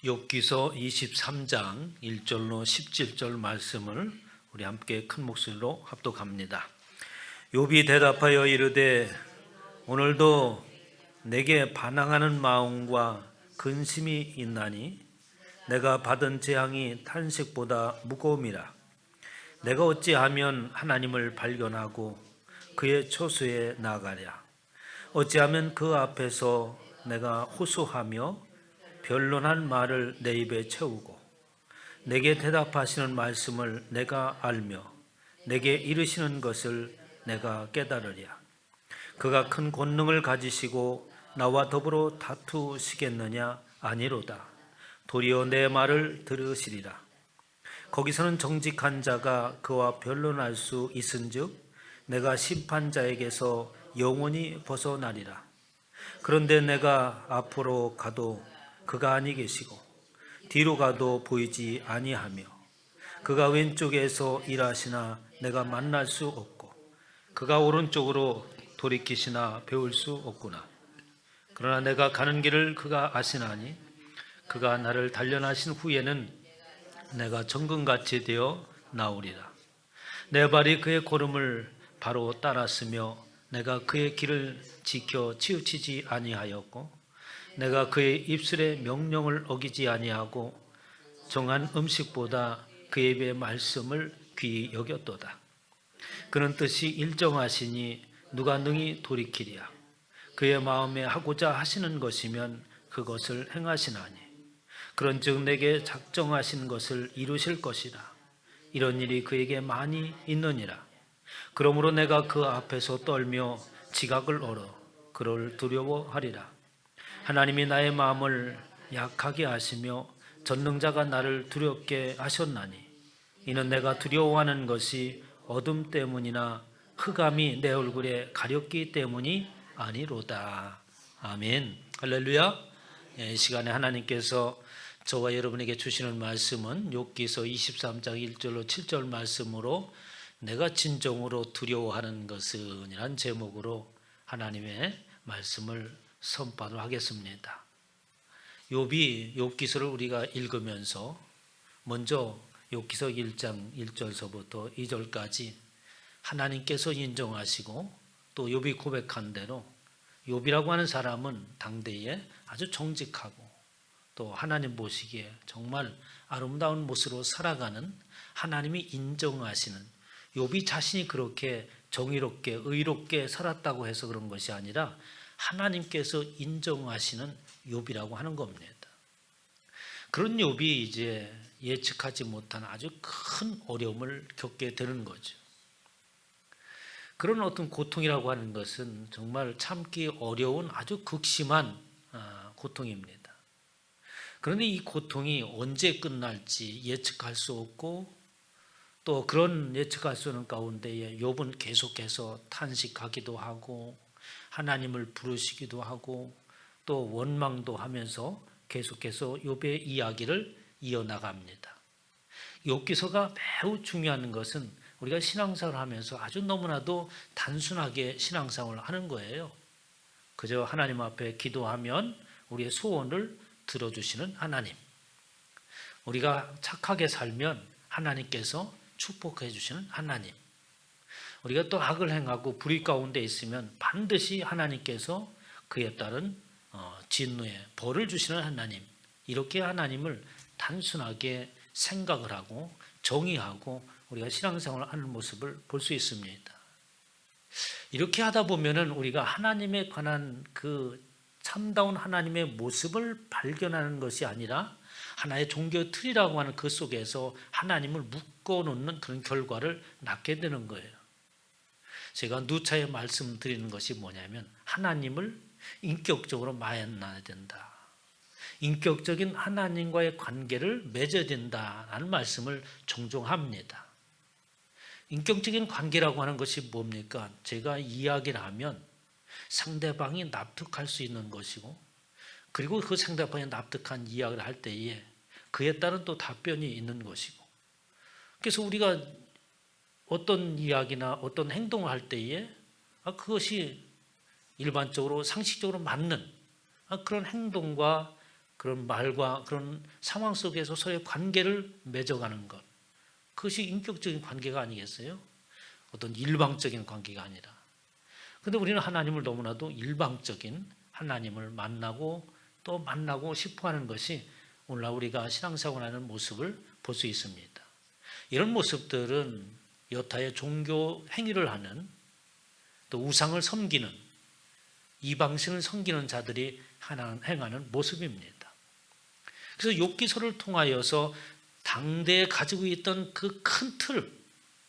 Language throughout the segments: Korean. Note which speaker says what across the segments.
Speaker 1: 욥기서 23장 1절로 17절 말씀을 우리 함께 큰 목소리로 합독합니다. 욥이 대답하여 이르되 오늘도 내게 반항하는 마음과 근심이 있나니 내가 받은 재앙이 탄식보다 무거움이라. 내가 어찌하면 하나님을 발견하고 그의 처소에 나가랴. 어찌하면 그 앞에서 내가 호소하며 변론한 말을 내 입에 채우고 내게 대답하시는 말씀을 내가 알며 내게 이르시는 것을 내가 깨달으랴. 그가 큰 권능을 가지시고 나와 더불어 다투시겠느냐? 아니로다. 도리어 내 말을 들으시리라. 거기서는 정직한 자가 그와 변론할 수 있은즉 내가 심판자에게서 영원히 벗어나리라. 그런데 내가 앞으로 가도 그가 아니 계시고 뒤로 가도 보이지 아니하며 그가 왼쪽에서 일하시나 내가 만날 수 없고 그가 오른쪽으로 돌이키시나 배울 수 없구나. 그러나 내가 가는 길을 그가 아시나니 그가 나를 단련하신 후에는 내가 정금같이 되어 나오리라. 내 발이 그의 걸음을 바로 따랐으며 내가 그의 길을 지켜 치우치지 아니하였고 내가 그의 입술의 명령을 어기지 아니하고 정한 음식보다 그의 입의 말씀을 귀히 여겼도다. 그는 뜻이 일정하시니 누가 능히 돌이키랴. 그의 마음에 하고자 하시는 것이면 그것을 행하시나니 그런즉 내게 작정하신 것을 이루실 것이라. 이런 일이 그에게 많이 있느니라. 그러므로 내가 그 앞에서 떨며 지각을 얼어 그를 두려워하리라. 하나님이 나의 마음을 약하게 하시며 전능자가 나를 두렵게 하셨나니 이는 내가 두려워하는 것이 어둠 때문이나 흑암이 내 얼굴에 가렸기 때문이 아니로다. 아멘. 할렐루야. 이 시간에 하나님께서 저와 여러분에게 주시는 말씀은 욥기서 23장 1절로 7절 말씀으로 내가 진정으로 두려워하는 것은 이란 제목으로 하나님의 말씀을 선포하도록 하겠습니다. 욥이 욥기서를 우리가 읽으면서 먼저 욥기서 1장 1절서부터 2절까지 하나님께서 인정하시고 또 욥이 고백한 대로 욥이라고 하는 사람은 당대에 아주 정직하고 또 하나님 보시기에 정말 아름다운 모습으로 살아가는 하나님이 인정하시는 욥이 자신이 그렇게 정의롭게 의롭게 살았다고 해서 그런 것이 아니라 하나님께서 인정하시는 욥이라고 하는 겁니다. 그런 욥이 이제 예측하지 못한 아주 큰 어려움을 겪게 되는 거죠. 그런 어떤 고통이라고 하는 것은 정말 참기 어려운 아주 극심한 고통입니다. 그런데 이 고통이 언제 끝날지 예측할 수 없고 또 그런 예측할 수 없는 가운데에 욥은 계속해서 탄식하기도 하고 하나님을 부르시기도 하고 또 원망도 하면서 계속해서 욥의 이야기를 이어나갑니다. 욥기서가 매우 중요한 것은 우리가 신앙생활을 하면서 아주 너무나도 단순하게 신앙생활을 하는 거예요. 그저 하나님 앞에 기도하면 우리의 소원을 들어주시는 하나님, 우리가 착하게 살면 하나님께서 축복해 주시는 하나님, 우리가 또 악을 행하고 불의 가운데 있으면 반드시 하나님께서 그에 따른 진노의 벌을 주시는 하나님, 이렇게 하나님을 단순하게 생각을 하고 정의하고 우리가 신앙생활을 하는 모습을 볼 수 있습니다. 이렇게 하다 보면은 우리가 하나님에 관한 그 참다운 하나님의 모습을 발견하는 것이 아니라 하나의 종교 틀이라고 하는 그 속에서 하나님을 묶어놓는 그런 결과를 낳게 되는 거예요. 제가 누차에 말씀드리는 것이 뭐냐면 하나님을 인격적으로 만나야 된다. 인격적인 하나님과의 관계를 맺어야 된다라는 말씀을 종종 합니다. 인격적인 관계라고 하는 것이 뭡니까? 제가 이야기를 하면 상대방이 납득할 수 있는 것이고 그리고 그 상대방이 납득한 이야기를 할 때에 그에 따른 또 답변이 있는 것이고 그래서 우리가 어떤 이야기나 어떤 행동을 할 때에 그것이 일반적으로 상식적으로 맞는 그런 행동과 그런 말과 그런 상황 속에서 서로의 관계를 맺어가는 것, 그것이 인격적인 관계가 아니겠어요? 어떤 일방적인 관계가 아니라. 그런데 우리는 하나님을 너무나도 일방적인 하나님을 만나고 또 만나고 싶어하는 것이 오늘날 우리가 신앙생활하는 모습을 볼 수 있습니다. 이런 모습들은 여타의 종교 행위를 하는, 또 우상을 섬기는, 이방신을 섬기는 자들이 행하는 모습입니다. 그래서 욥기서를 통하여서 당대에 가지고 있던 그 큰 틀,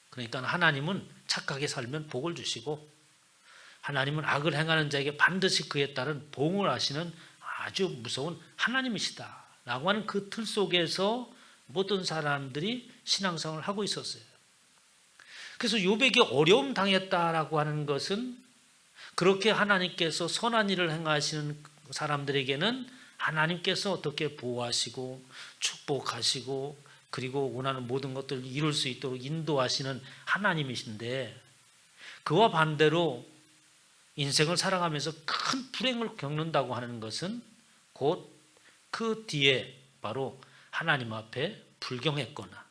Speaker 1: 그러니까 하나님은 착하게 살면 복을 주시고 하나님은 악을 행하는 자에게 반드시 그에 따른 보응을 하시는 아주 무서운 하나님이시다 라고 하는 그 틀 속에서 모든 사람들이 신앙생활을 하고 있었어요. 그래서 욥에게 어려움 당했다라고 하는 것은 그렇게 하나님께서 선한 일을 행하시는 사람들에게는 하나님께서 어떻게 보호하시고 축복하시고 그리고 원하는 모든 것들을 이룰 수 있도록 인도하시는 하나님이신데, 그와 반대로 인생을 살아가면서 큰 불행을 겪는다고 하는 것은 곧 그 뒤에 바로 하나님 앞에 불경했거나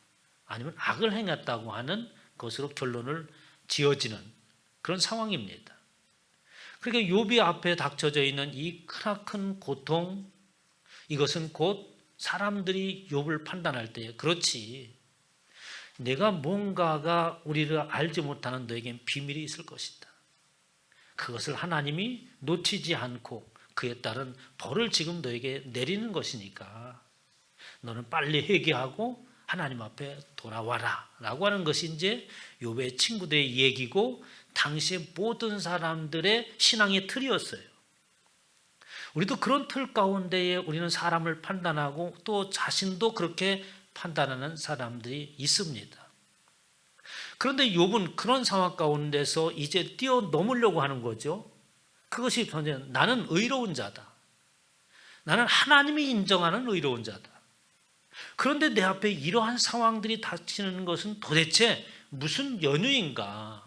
Speaker 1: 아니면 악을 행했다고 하는 것으로 결론을 지어지는 그런 상황입니다. 그러니까 욥이 앞에 닥쳐져 있는 이 크나큰 고통, 이것은 곧 사람들이 욥을 판단할 때, 그렇지, 내가 뭔가가 우리를 알지 못하는 너에겐 비밀이 있을 것이다. 그것을 하나님이 놓치지 않고 그에 따른 벌을 지금 너에게 내리는 것이니까 너는 빨리 회개하고 하나님 앞에 돌아와라 라고 하는 것이 이제 욥의 친구들의 얘기고 당시의 모든 사람들의 신앙의 틀이었어요. 우리도 그런 틀 가운데에 우리는 사람을 판단하고 또 자신도 그렇게 판단하는 사람들이 있습니다. 그런데 욥은 그런 상황 가운데서 이제 뛰어넘으려고 하는 거죠. 그것이 나는 의로운 자다. 나는 하나님이 인정하는 의로운 자다. 그런데 내 앞에 이러한 상황들이 닥치는 것은 도대체 무슨 연유인가?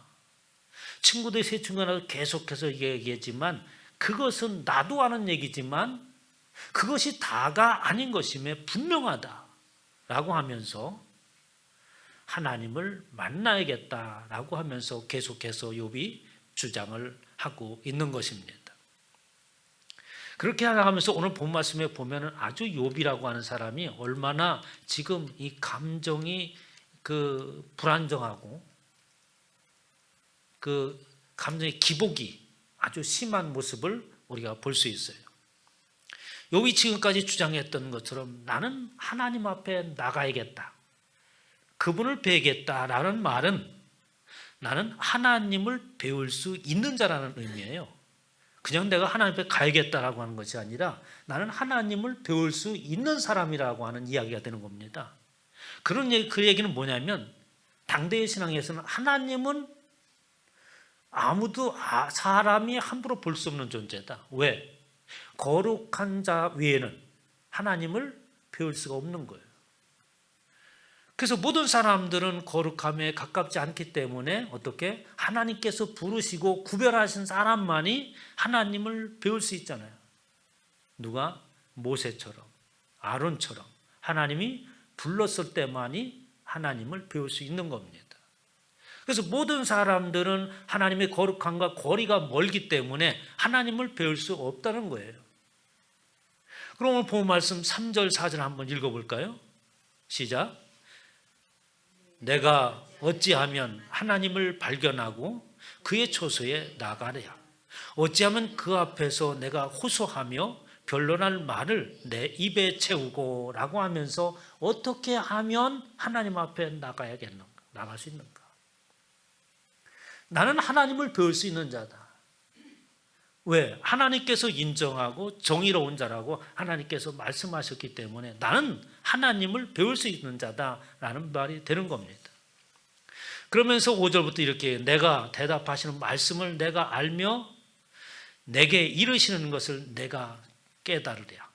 Speaker 1: 친구들 세 친구가 계속해서 얘기했지만 그것은 나도 아는 얘기지만 그것이 다가 아닌 것임에 분명하다라고 하면서 하나님을 만나야겠다라고 하면서 계속해서 욥이 주장을 하고 있는 것입니다. 그렇게 나가면서 오늘 본 말씀에 보면은 아주 욥이라고 하는 사람이 얼마나 지금 이 감정이 그 불안정하고 그 감정의 기복이 아주 심한 모습을 우리가 볼 수 있어요. 욥이 지금까지 주장했던 것처럼 나는 하나님 앞에 나가야겠다, 그분을 뵈겠다라는 말은 나는 하나님을 배울 수 있는 자라는 의미예요. 그냥 내가 하나님 앞에 가야겠다라고 하는 것이 아니라 나는 하나님을 배울 수 있는 사람이라고 하는 이야기가 되는 겁니다. 그 얘기는 뭐냐면 당대의 신앙에서는 하나님은 아무도 사람이 함부로 볼 수 없는 존재다. 왜? 거룩한 자 외에는 하나님을 배울 수가 없는 거예요. 그래서 모든 사람들은 거룩함에 가깝지 않기 때문에 어떻게 하나님께서 부르시고 구별하신 사람만이 하나님을 배울 수 있잖아요. 누가? 모세처럼, 아론처럼 하나님이 불렀을 때만이 하나님을 배울 수 있는 겁니다. 그래서 모든 사람들은 하나님의 거룩함과 거리가 멀기 때문에 하나님을 배울 수 없다는 거예요. 그럼 오늘 본 말씀 3절 4절 한번 읽어볼까요? 시작. 내가 어찌하면 하나님을 발견하고 그의 초소에 나가랴. 어찌하면 그 앞에서 내가 호소하며 변론할 말을 내 입에 채우고 라고 하면서 어떻게 하면 하나님 앞에 나가야겠는가? 나갈 수 있는가? 나는 하나님을 배울 수 있는 자다. 왜? 하나님께서 인정하고 정의로운 자라고 하나님께서 말씀하셨기 때문에 나는 하나님을 배울 수 있는 자다라는 말이 되는 겁니다. 그러면서 5절부터 이렇게 내가 대답하시는 말씀을 내가 알며 내게 이르시는 것을 내가 깨달으랴.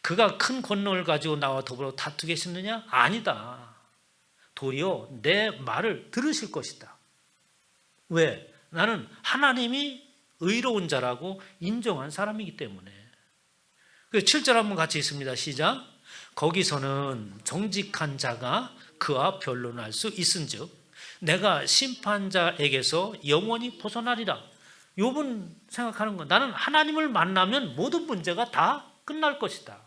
Speaker 1: 그가 큰 권능을 가지고 나와 더불어 다투겠느냐? 아니다. 도리어 내 말을 들으실 것이다. 왜? 나는 하나님이 의로운 자라고 인정한 사람이기 때문에. 그래서 7절 한번 같이 있습니다. 시작. 거기서는 정직한 자가 그와 변론할 수 있은즉 내가 심판자에게서 영원히 벗어나리라. 욥은 생각하는 건 나는 하나님을 만나면 모든 문제가 다 끝날 것이다.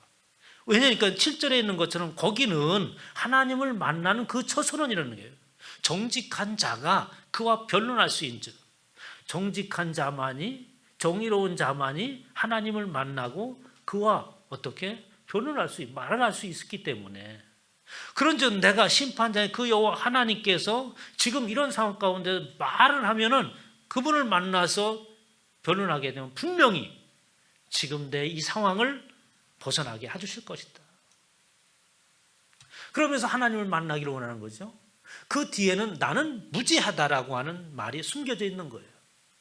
Speaker 1: 왜냐니까 7절에 있는 것처럼 거기는 하나님을 만나는 그 처소론이라는 거예요. 정직한 자가 그와 변론할 수 있는즉, 정직한 자만이, 정의로운 자만이 하나님을 만나고 그와 어떻게 변론할 수, 말을 할 수 있었기 때문에, 그런즉 내가 심판자의 그 여호와 하나님께서 지금 이런 상황 가운데 말을 하면은 그분을 만나서 변론하게 되면 분명히 지금 내 이 상황을 벗어나게 해주실 것이다. 그러면서 하나님을 만나기를 원하는 거죠. 그 뒤에는 나는 무지하다라고 하는 말이 숨겨져 있는 거예요.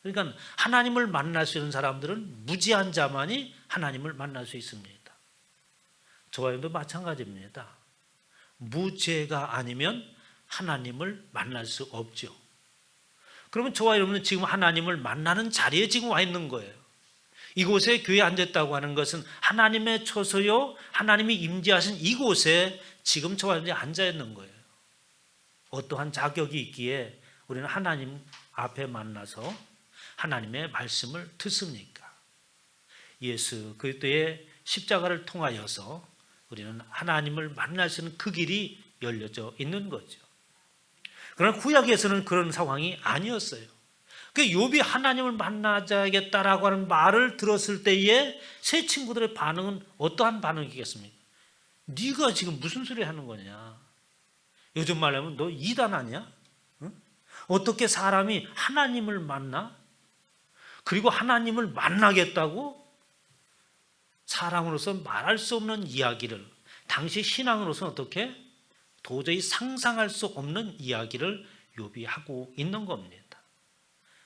Speaker 1: 그러니까 하나님을 만날 수 있는 사람들은 무지한 자만이 하나님을 만날 수 있습니다. 저와 여러분도 마찬가지입니다. 무죄가 아니면 하나님을 만날 수 없죠. 그러면 저와 여러분은 지금 하나님을 만나는 자리에 지금 와 있는 거예요. 이곳에 교회에 앉았다고 하는 것은 하나님의 처소요, 하나님이 임재하신 이곳에 지금 저와 여러분이 앉아 있는 거예요. 어떠한 자격이 있기에 우리는 하나님 앞에 만나서 하나님의 말씀을 듣습니까? 예수 그리스도의 십자가를 통하여서 우리는 하나님을 만날 수 있는 그 길이 열려져 있는 거죠. 그러나 구약에서는 그런 상황이 아니었어요. 그 욥이 하나님을 만나자겠다라고 하는 말을 들었을 때에 세 친구들의 반응은 어떠한 반응이겠습니까? 네가 지금 무슨 소리 하는 거냐? 요즘 말로 하면 너 이단 아니야? 응? 어떻게 사람이 하나님을 만나? 그리고 하나님을 만나겠다고? 사람으로서 말할 수 없는 이야기를, 당시 신앙으로서는 어떻게? 도저히 상상할 수 없는 이야기를 욥이 하고 있는 겁니다.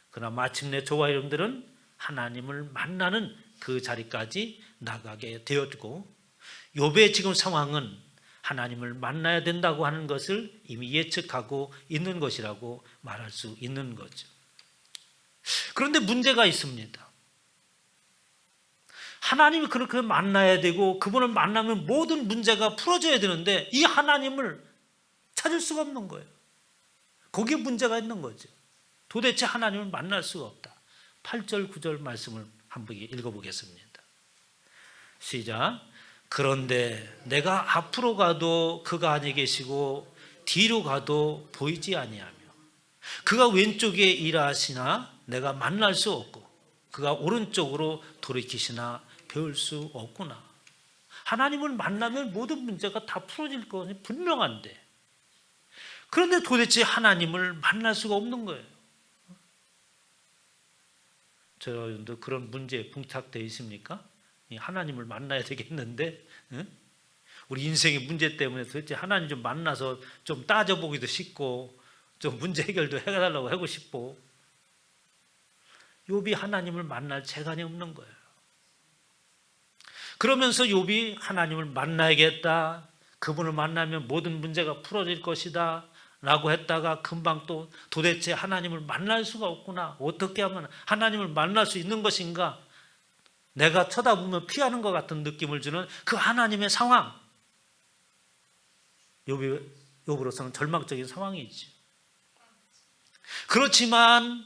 Speaker 1: 그러나 마침내 저와 여러분들은 하나님을 만나는 그 자리까지 나가게 되었고, 욥의 지금 상황은 하나님을 만나야 된다고 하는 것을 이미 예측하고 있는 것이라고 말할 수 있는 거죠. 그런데 문제가 있습니다. 하나님이 그렇게 만나야 되고 그분을 만나면 모든 문제가 풀어져야 되는데 이 하나님을 찾을 수가 없는 거예요. 거기에 문제가 있는 거죠. 도대체 하나님을 만날 수가 없다. 8절 9절 말씀을 한번 읽어보겠습니다. 시작. 그런데 내가 앞으로 가도 그가 아니 계시고 뒤로 가도 보이지 아니하며 그가 왼쪽에 일하시나 내가 만날 수 없고 그가 오른쪽으로 돌이키시나 배울 수 없구나. 하나님을 만나면 모든 문제가 다 풀어질 것이 분명한데, 그런데 도대체 하나님을 만날 수가 없는 거예요. 저희도 그런 문제에 봉착되어 있습니까? 하나님을 만나야 되겠는데, 우리 인생의 문제 때문에 도대체 하나님 좀 만나서 좀 따져보기도 싶고 좀 문제 해결도 해달라고 하고 싶고, 욥이 하나님을 만날 재간이 없는 거예요. 그러면서 욥이 하나님을 만나야겠다, 그분을 만나면 모든 문제가 풀어질 것이다 라고 했다가 금방 또 도대체 하나님을 만날 수가 없구나, 어떻게 하면 하나님을 만날 수 있는 것인가, 내가 쳐다보면 피하는 것 같은 느낌을 주는 그 하나님의 상황, 욥으로서는 절망적인 상황이지. 그렇지만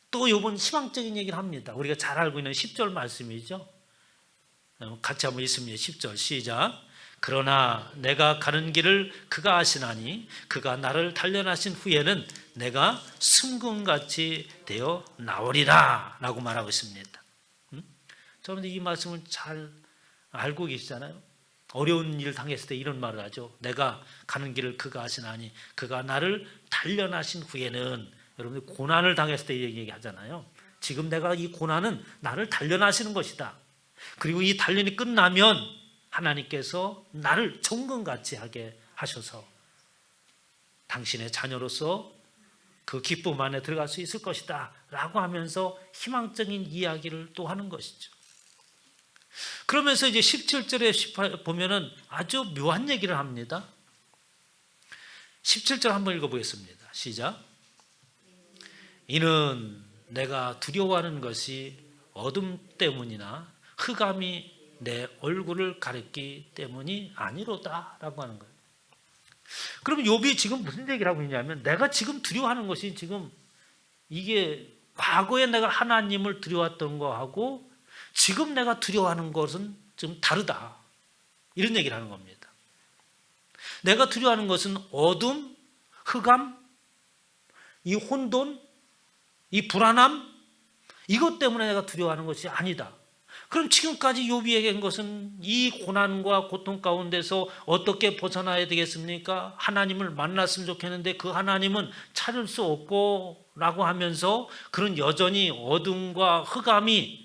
Speaker 1: 또 욥은 희망적인 얘기를 합니다. 우리가 잘 알고 있는 10절 말씀이죠. 같이 한번 읽습니다. 10절 시작. 그러나 내가 가는 길을 그가 아시나니 그가 나를 단련하신 후에는 내가 승금같이 되어 나오리라 라고 말하고 있습니다. 저는 이 말씀을 잘 알고 계시잖아요. 어려운 일을 당했을 때 이런 말을 하죠. 내가 가는 길을 그가 아시나니 그가 나를 단련하신 후에는, 여러분들 고난을 당했을 때 얘기하잖아요. 지금 내가 이 고난은 나를 단련하시는 것이다. 그리고 이 단련이 끝나면 하나님께서 나를 정금같이 하게 하셔서 당신의 자녀로서 그 기쁨 안에 들어갈 수 있을 것이다 라고 하면서 희망적인 이야기를 또 하는 것이죠. 그러면서 이제 17절에 보면은 아주 묘한 얘기를 합니다. 17절 한번 읽어보겠습니다. 시작. 이는 내가 두려워하는 것이 어둠 때문이나 흑암이 내 얼굴을 가렸기 때문이 아니로다라고 하는 거예요. 그럼 욥이 지금 무슨 얘기를 하고 있냐면 내가 지금 두려워하는 것이 지금 이게 과거에 내가 하나님을 두려워했던 거하고 지금 내가 두려워하는 것은 좀 다르다. 이런 얘기를 하는 겁니다. 내가 두려워하는 것은 어둠, 흑암, 이 혼돈, 이 불안함, 이것 때문에 내가 두려워하는 것이 아니다. 그럼 지금까지 욥이 얘기한 것은 이 고난과 고통 가운데서 어떻게 벗어나야 되겠습니까? 하나님을 만났으면 좋겠는데 그 하나님은 찾을 수 없고 라고 하면서 그런 여전히 어둠과 흑암이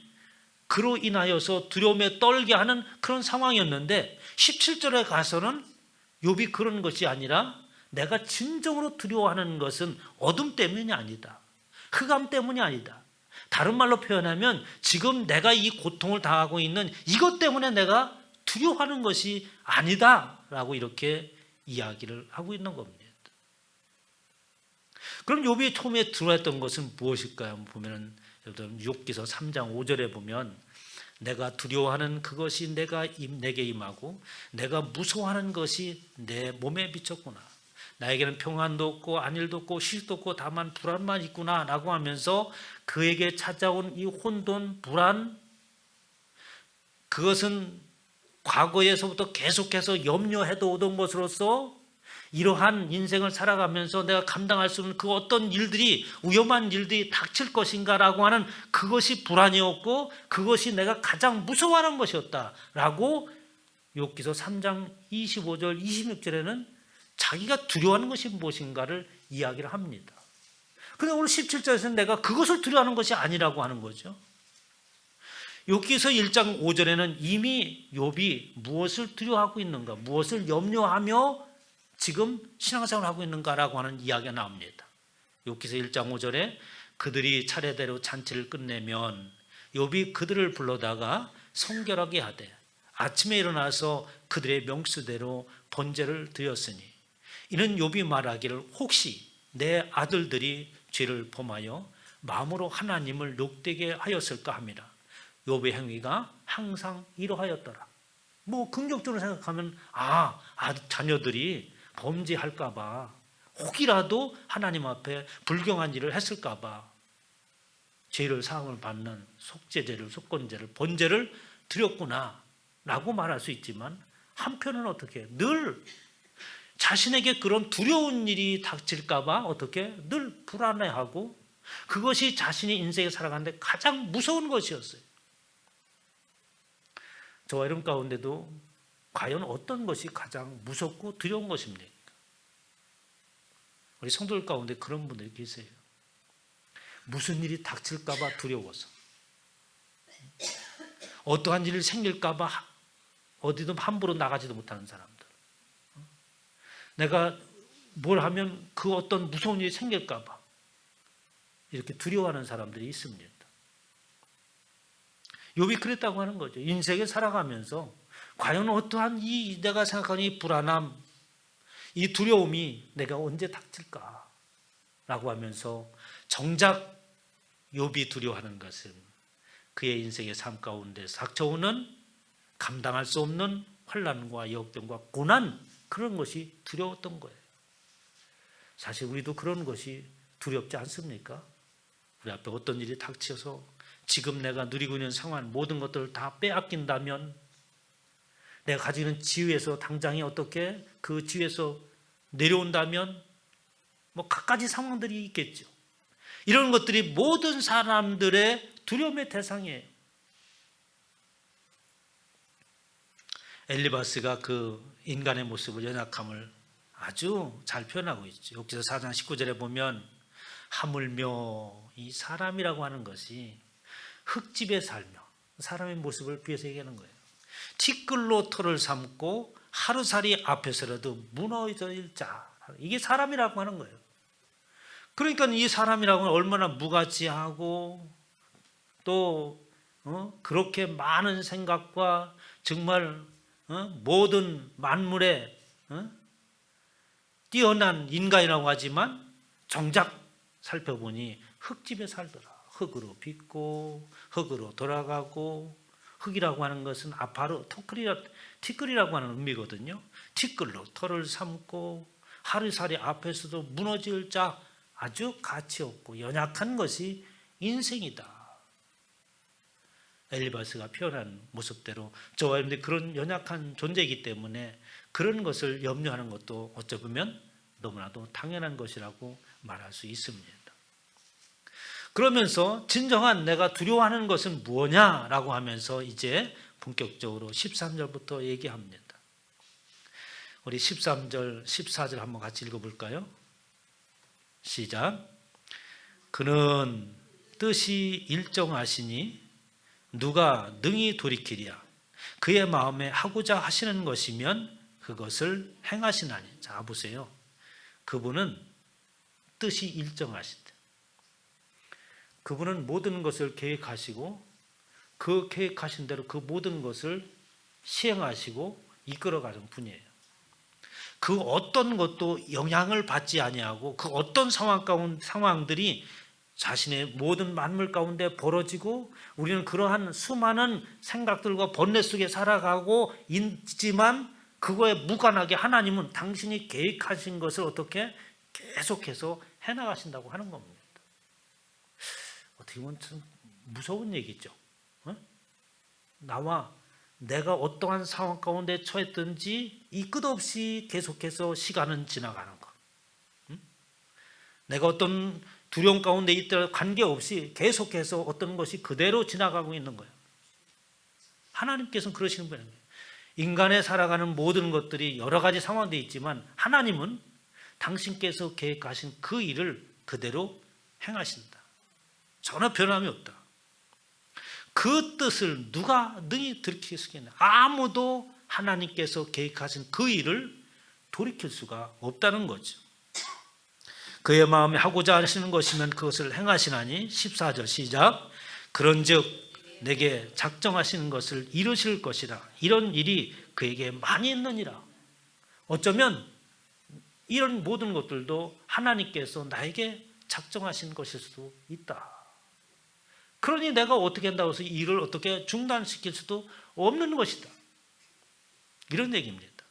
Speaker 1: 그로 인하여서 두려움에 떨게 하는 그런 상황이었는데 17절에 가서는 욥이 그런 것이 아니라 내가 진정으로 두려워하는 것은 어둠 때문이 아니다. 흑암 때문이 아니다. 다른 말로 표현하면 지금 내가 이 고통을 당하고 있는 이것 때문에 내가 두려워하는 것이 아니다라고 이렇게 이야기를 하고 있는 겁니다. 그럼 욥이 처음에 두려워했던 것은 무엇일까요? 보면은 욥기서 3장 5절에 보면 내가 두려워하는 그것이 내게 임하고 내가 무서워하는 것이 내 몸에 비쳤구나. 나에게는 평안도 없고 안일도 없고 휴식도 없고 다만 불안만 있구나 라고 하면서 그에게 찾아온 이 혼돈, 불안, 그것은 과거에서부터 계속해서 염려해도 오던 것으로서 이러한 인생을 살아가면서 내가 감당할 수 없는 그 어떤 일들이 위험한 일들이 닥칠 것인가 라고 하는 그것이 불안이었고 그것이 내가 가장 무서워하는 것이었다라고 욥기서 3장 25절 26절에는 자기가 두려워하는 것이 무엇인가를 이야기를 합니다. 그런데 오늘 17절에서는 내가 그것을 두려워하는 것이 아니라고 하는 거죠. 욥기서 1장 5절에는 이미 욥이 무엇을 두려워하고 있는가, 무엇을 염려하며 지금 신앙생활을 하고 있는가라고 하는 이야기가 나옵니다. 욥기서 1장 5절에 그들이 차례대로 잔치를 끝내면 욥이 그들을 불러다가 성결하게 하되 아침에 일어나서 그들의 명수대로 번제를 드렸으니 이는 욥이 말하기를 혹시 내 아들들이 죄를 범하여 마음으로 하나님을 욕되게 하였을까 함이라. 욥의 행위가 항상 이러하였더라. 뭐 긍정적으로 생각하면 자녀들이 범죄할까 봐 혹이라도 하나님 앞에 불경한 일을 했을까 봐 죄를 사함을 받는 속죄제를, 속건제를, 번제를 드렸구나 라고 말할 수 있지만 한편은 어떻게 늘 자신에게 그런 두려운 일이 닥칠까 봐 어떻게 늘 불안해하고 그것이 자신이 인생에 살아가는데 가장 무서운 것이었어요. 저와 여러분 가운데도 과연 어떤 것이 가장 무섭고 두려운 것입니까? 우리 성도들 가운데 그런 분들이 계세요. 무슨 일이 닥칠까 봐 두려워서 어떠한 일이 생길까 봐 어디든 함부로 나가지도 못하는 사람들. 내가 뭘 하면 그 어떤 무서운 일이 생길까 봐 이렇게 두려워하는 사람들이 있습니다. 욥이 그랬다고 하는 거죠. 인생에 살아가면서 과연 어떠한 이 내가 생각하는 이 불안함, 이 두려움이 내가 언제 닥칠까? 라고 하면서 정작 욥이 두려워하는 것은 그의 인생의 삶 가운데 닥쳐오는 감당할 수 없는 환난과 역병과 고난, 그런 것이 두려웠던 거예요. 사실 우리도 그런 것이 두렵지 않습니까? 우리 앞에 어떤 일이 닥쳐서 지금 내가 누리고 있는 상황 모든 것들을 다 빼앗긴다면 내가 가지고 있는 지위에서 당장에 어떻게 그 지위에서 내려온다면 뭐 갖가지 상황들이 있겠죠. 이런 것들이 모든 사람들의 두려움의 대상이에요. 엘리바스가 그 인간의 모습을 연약함을 아주 잘 표현하고 있죠. 욥기서 4장 19절에 보면 하물며 이 사람이라고 하는 것이 흙집에 살며 사람의 모습을 비해서 얘기하는 거예요. 티끌로 털을 삼고 하루살이 앞에서라도 무너질 자, 이게 사람이라고 하는 거예요. 그러니까 이 사람이라고 하면 얼마나 무가치하고 또 그렇게 많은 생각과 정말 모든 만물에 뛰어난 인간이라고 하지만 정작 살펴보니 흙집에 살더라. 흙으로 빚고 흙으로 돌아가고 흙이라고 하는 것은 아파르, 티끌이라고 하는 의미거든요. 티끌로 털을 삼고 하루살이 앞에서도 무너질 자, 아주 가치 없고 연약한 것이 인생이다. 엘리바스가 표현한 모습대로 저와 여러분들이 그런 연약한 존재이기 때문에 그런 것을 염려하는 것도 어찌 보면 너무나도 당연한 것이라고 말할 수 있습니다. 그러면서 진정한 내가 두려워하는 것은 무엇냐라고 하면서 이제 본격적으로 13절부터 얘기합니다. 우리 13절, 14절 한번 같이 읽어볼까요? 시작. 그는 뜻이 일정하시니 누가 능히 돌이키랴. 그의 마음에 하고자 하시는 것이면 그것을 행하시나니. 자, 보세요. 그분은 뜻이 일정하시다. 그분은 모든 것을 계획하시고 그 계획하신 대로 그 모든 것을 시행하시고 이끌어가는 분이에요. 그 어떤 것도 영향을 받지 아니하고 그 어떤 상황들이 자신의 모든 만물 가운데 벌어지고 우리는 그러한 수많은 생각들과 번뇌 속에 살아가고 있지만 그거에 무관하게 하나님은 당신이 계획하신 것을 어떻게 계속해서 해나가신다고 하는 겁니다. 어떻게 보면 참 무서운 얘기죠. 나와 내가 어떠한 상황 가운데 처했든지 이 끝없이 계속해서 시간은 지나가는 것. 내가 어떤 두려움 가운데 있더라도 관계없이 계속해서 어떤 것이 그대로 지나가고 있는 거예요. 하나님께서는 그러시는 분이에요. 인간의 살아가는 모든 것들이 여러 가지 상황되어 있지만 하나님은 당신께서 계획하신 그 일을 그대로 행하신다. 전혀 변함이 없다. 그 뜻을 누가 능히 돌이킬 수 있겠냐? 아무도 하나님께서 계획하신 그 일을 돌이킬 수가 없다는 거죠. 그의 마음에 하고자 하시는 것이면 그것을 행하시나니. 14절 시작. 그런즉 내게 작정하시는 것을 이루실 것이라. 이런 일이 그에게 많이 있느니라. 어쩌면 이런 모든 것들도 하나님께서 나에게 작정하신 것일 수도 있다. 그러니 내가 어떻게 한다고 해서 일을 어떻게 중단시킬 수도 없는 것이다. 이런 얘기입니다.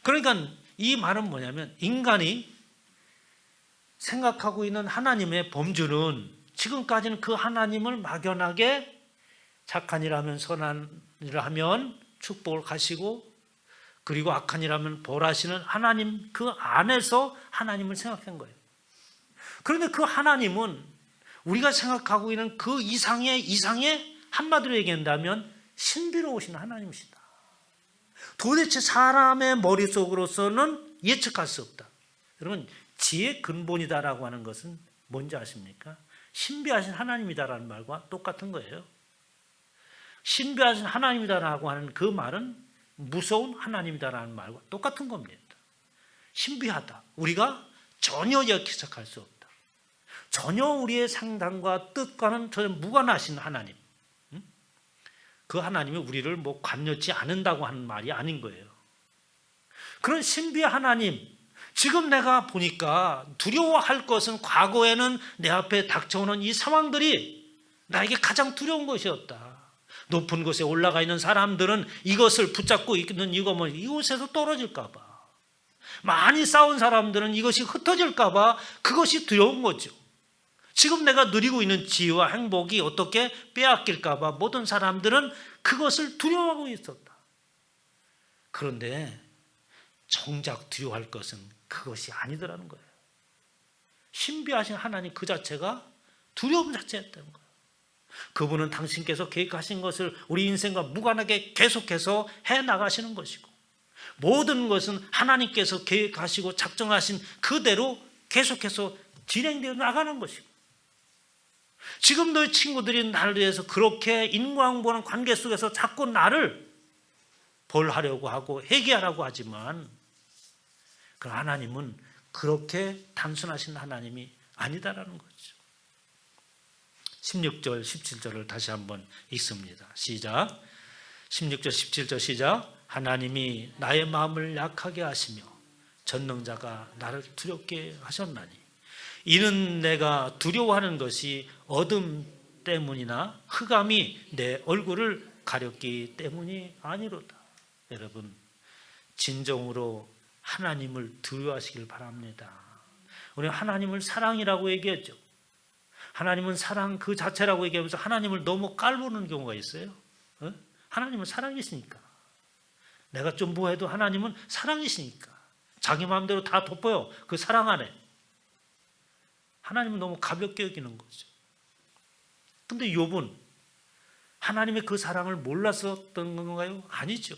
Speaker 1: 그러니까 이 말은 뭐냐면 인간이 생각하고 있는 하나님의 범주는 지금까지는 그 하나님을 막연하게 착한 일하면 선한 일을 하면 축복을 가시고 그리고 악한 일하면 벌하시는 하나님 그 안에서 하나님을 생각한 거예요. 그런데 그 하나님은 우리가 생각하고 있는 그 이상의 한마디로 얘기한다면 신비로우신 하나님이시다. 도대체 사람의 머릿속으로서는 예측할 수 없다. 여러분 지혜의 근본이다라고 하는 것은 뭔지 아십니까? 신비하신 하나님이다라는 말과 똑같은 거예요. 신비하신 하나님이다라고 하는 그 말은 무서운 하나님이다라는 말과 똑같은 겁니다. 신비하다. 우리가 전혀 예측할 수 없다. 전혀 우리의 상담과 뜻과는 전혀 무관하신 하나님. 그 하나님이 우리를 관여치 않는다고 하는 말이 아닌 거예요. 그런 신비의 하나님, 지금 내가 보니까 두려워할 것은 과거에는 내 앞에 닥쳐오는 이 상황들이 나에게 가장 두려운 것이었다. 높은 곳에 올라가 있는 사람들은 이것을 붙잡고 있는 이유가 뭐냐? 이곳에서 떨어질까 봐. 많이 싸운 사람들은 이것이 흩어질까 봐 그것이 두려운 거죠. 지금 내가 누리고 있는 지혜와 행복이 어떻게 빼앗길까 봐 모든 사람들은 그것을 두려워하고 있었다. 그런데 정작 두려워할 것은 그것이 아니더라는 거예요. 신비하신 하나님 그 자체가 두려움 자체였다는 거예요. 그분은 당신께서 계획하신 것을 우리 인생과 무관하게 계속해서 해나가시는 것이고 모든 것은 하나님께서 계획하시고 작정하신 그대로 계속해서 진행되어 나가는 것이고 지금 너희 친구들이 나를 위해서 그렇게 인과응보하는 관계 속에서 자꾸 나를 벌하려고 하고 회개하라고 하지만 그 하나님은 그렇게 단순하신 하나님이 아니다라는 거죠. 16절 17절을 다시 한번 읽습니다. 시작. 16절 17절 시작. 하나님이 나의 마음을 약하게 하시며 전능자가 나를 두렵게 하셨나니 이는 내가 두려워하는 것이 어둠 때문이나 흑암이 내 얼굴을 가렸기 때문이 아니로다. 여러분, 진정으로 하나님을 두려워하시길 바랍니다. 우리는 하나님을 사랑이라고 얘기했죠. 하나님은 사랑 그 자체라고 얘기하면서 하나님을 너무 깔보는 경우가 있어요. 하나님은 사랑이시니까. 내가 좀 뭐해도 하나님은 사랑이시니까. 자기 마음대로 다 덮어요. 그 사랑 안에. 하나님은 너무 가볍게 여기는 거죠. 근데 욥은 하나님의 그 사랑을 몰랐었던 건가요? 아니죠.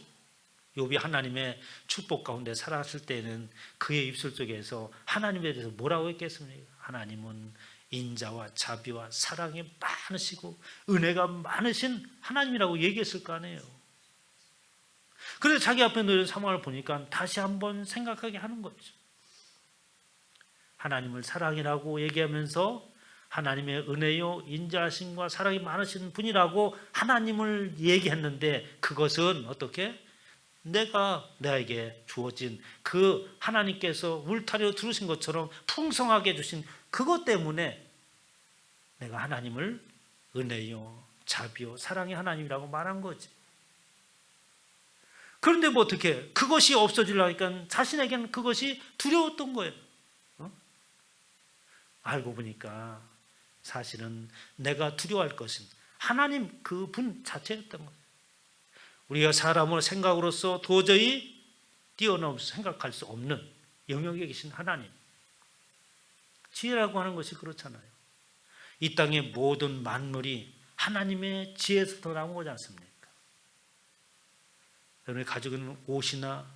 Speaker 1: 욥이 하나님의 축복 가운데 살았을 때는 그의 입술 속에서 하나님에 대해서 뭐라고 했겠습니까? 하나님은 인자와 자비와 사랑이 많으시고 은혜가 많으신 하나님이라고 얘기했을 거 아니에요. 그래서 자기 앞에 놓인 상황을 보니까 다시 한번 생각하게 하는 거죠. 하나님을 사랑이라고 얘기하면서 하나님의 은혜요 인자하심과 사랑이 많으신 분이라고 하나님을 얘기했는데 그것은 어떻게? 나에게 주어진 그 하나님께서 울타리로 두르신 것처럼 풍성하게 주신 그것 때문에 내가 하나님을 은혜요 자비요 사랑의 하나님이라고 말한 거지. 그런데 뭐 어떻게 그것이 없어지려니까 자신에게는 그것이 두려웠던 거예요. 알고 보니까 사실은 내가 두려워할 것은 하나님 그분 자체였던 거예요. 우리가 사람을 생각으로서 도저히 뛰어넘어서 생각할 수 없는 영역에 계신 하나님. 지혜라고 하는 것이 그렇잖아요. 이 땅의 모든 만물이 하나님의 지혜에서 나온 거지 않습니까? 여러분이 가지고 있는 옷이나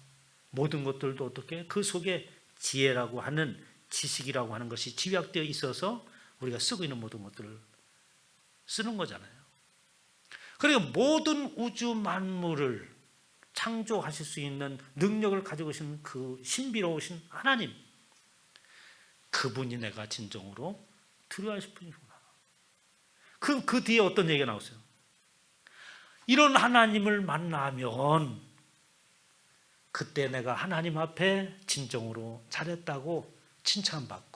Speaker 1: 모든 것들도 어떻게 그 속에 지혜라고 하는 지식이라고 하는 것이 집약되어 있어서 우리가 쓰고 있는 모든 것들을 쓰는 거잖아요. 그러니까 모든 우주 만물을 창조하실 수 있는 능력을 가지고 계신 그 신비로우신 하나님, 그분이 내가 진정으로 두려워하실 분이구나. 그 뒤에 어떤 얘기가 나오세요? 이런 하나님을 만나면 그때 내가 하나님 앞에 진정으로 잘했다고 칭찬받고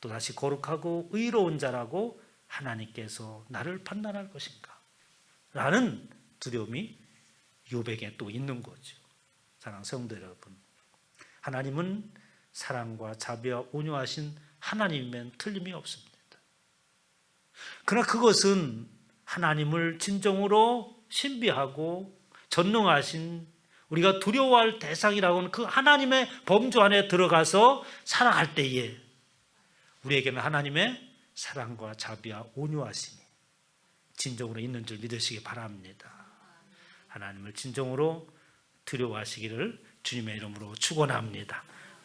Speaker 1: 또다시 거룩하고 의로운 자라고 하나님께서 나를 판단할 것인가? 라는 두려움이 욥에게 또 있는 거죠. 사랑하는 성도 여러분, 하나님은 사랑과 자비와 온유하신 하나님이면 틀림이 없습니다. 그러나 그것은 하나님을 진정으로 신비하고 전능하신 우리가 두려워할 대상이라고 하는 그 하나님의 범주 안에 들어가서 살아갈 때에 우리에게는 하나님의 사랑과 자비와 온유하심이 진정으로 있는 줄 믿으시기 바랍니다. 하나님을 진정으로 두려워하시기를 주님의 이름으로 축원합니다.